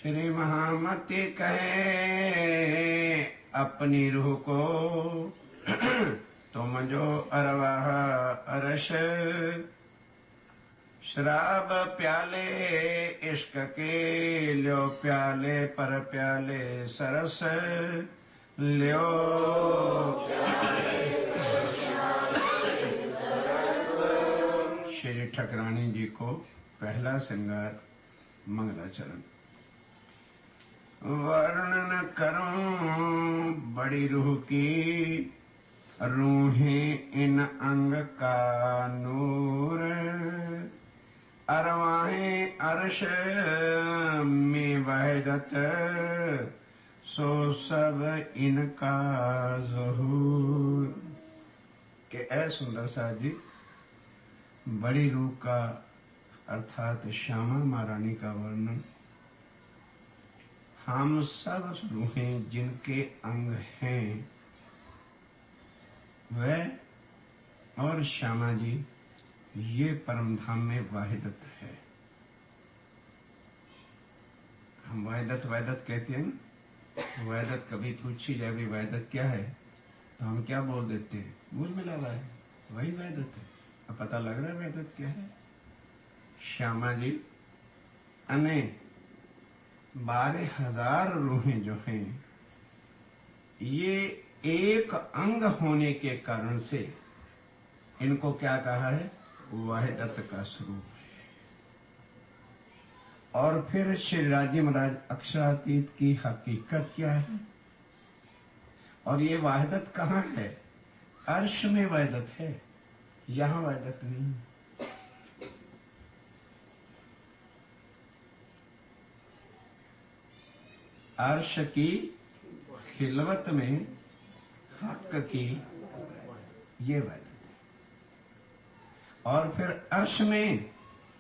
श्री महामति कहे अपनी रूह को तुम जो अरवाह अरस शराब प्याले इश्क के ल्यो प्याले पर प्याले सरस ल्यो श्री ठकरानी जी को पहला श्रृंगार मंगलाचरण। वर्णन करूं बड़ी रूह की रूहें इन अंग का नूर अरवाहें अर्श में वहदत सो सब इनका ज़हूर। के ऐ सुंदर सा जी बड़ी रूह का अर्थात श्यामा महारानी का वर्णन हम सब रूहें जिनके अंग हैं वह और श्यामा जी ये परम धाम में वाहिदत है। हम वाहिदत वाहिदत कहते हैं ना, वाहिदत कभी पूछी जाए भी वाहिदत क्या है तो हम क्या बोल देते हैं, मूल मिला हुआ है वही वाहिदत है। अब पता लग रहा है वाहिदत क्या है। श्यामा जी अने 12,000 रूहें जो हैं ये एक अंग होने के कारण से इनको क्या कहा है, वाहिदत का स्वरूप है। और फिर श्री राज्य महाराज अक्षरातीत की हकीकत क्या है और ये वाहिदत कहाँ है, अर्श में वाहिदत है, यहां वाहिदत नहीं। अर्श की खिलवत में हक की ये वाहिदत है। और फिर अर्श में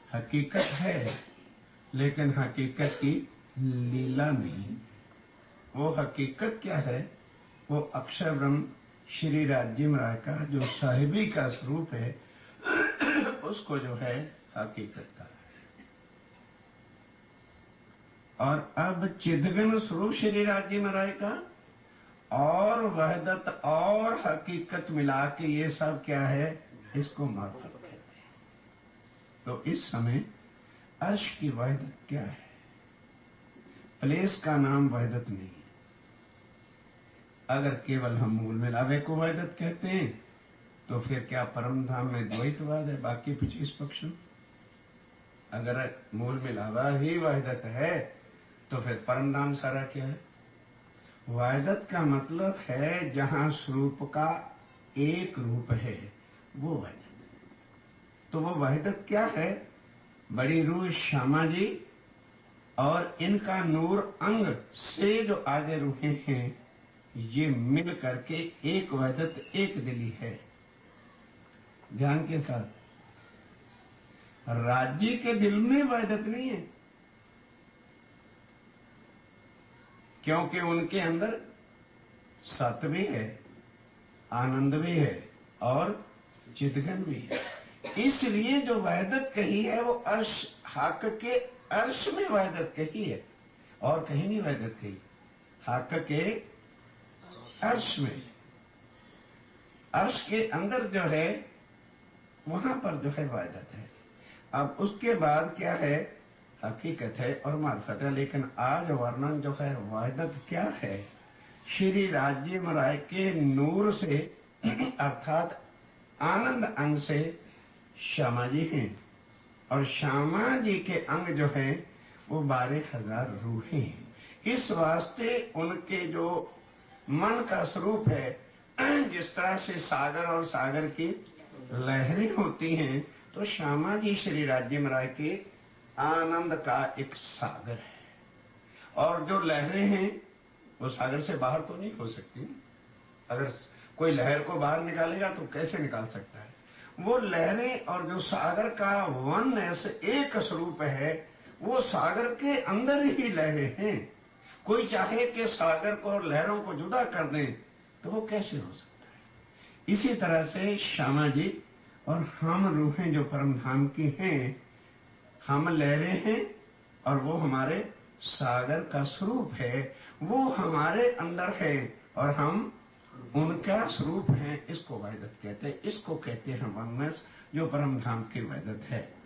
हकीकत है लेकिन हकीकत की लीला नहीं। वो हकीकत क्या है, वो अक्षर ब्रह्म श्री राज्य राय का जो साहिबी का स्वरूप है उसको जो है हकीकत का है। और अब चिदघन स्वरूप श्री राज्य महाराज का और वहदत और हकीकत मिला के ये सब क्या है, इसको मार्फत कहते हैं। तो इस समय अर्श की वहदत क्या है, प्लेस का नाम वहदत नहीं है। अगर केवल हम मूल मिलावे को वहदत कहते हैं तो फिर क्या परम धाम में द्वैतवाद है, बाकी 25 पक्ष। अगर मूल मिलावा ही वहदत है तो फिर परम धाम सारा क्या है। वाहिदत का मतलब है जहां स्वरूप का एक रूप है वो वाहिदत। तो वो वाहिदत क्या है, बड़ी रूह श्यामा जी और इनका नूर अंग से जो आगे रूहें हैं ये मिल करके एक वाहिदत एक दिली है। ध्यान के साथ, राज्य के दिल में वाहिदत नहीं है क्योंकि उनके अंदर सत भी है, आनंद भी है और चिदघन भी है। इसलिए जो वाहिदत कही है वो अर्श हक के अर्श में वाहिदत कही है और कहीं नहीं वाहिदत कही। हक के अर्श में, अर्श के अंदर जो है वहां पर जो है वाहिदत है। अब उसके बाद क्या है, हकीकत है और मार्फत है। लेकिन आज वर्णन जो है वाहिदत क्या है, श्री राज्य महाराज के नूर से अर्थात आनंद अंग से श्यामा जी हैं और श्यामा जी के अंग जो हैं वो 12,000 रूहें हैं। इस वास्ते उनके जो मन का स्वरूप है, जिस तरह से सागर और सागर की लहरें होती हैं तो श्यामा जी श्री राज्य महाराज के आनंद का एक सागर है। और जो लहरें हैं वो सागर से बाहर तो नहीं हो सकती। अगर कोई लहर को बाहर निकालेगा तो कैसे निकाल सकता है। वो लहरें और जो सागर का वन ऐसे एक स्वरूप है, वो सागर के अंदर ही लहरें हैं। कोई चाहे कि सागर को और लहरों को जुदा कर दें तो वो कैसे हो सकता है। इसी तरह से श्यामा जी और हम रूहें जो परम धाम की हैं, हम लहरें हैं और वो हमारे सागर का स्वरूप है, वो हमारे अंदर है और हम उनका स्वरूप है। इसको वैदत कहते हैं, इसको कहते हैं वननेस, जो परम धाम की वैदत है।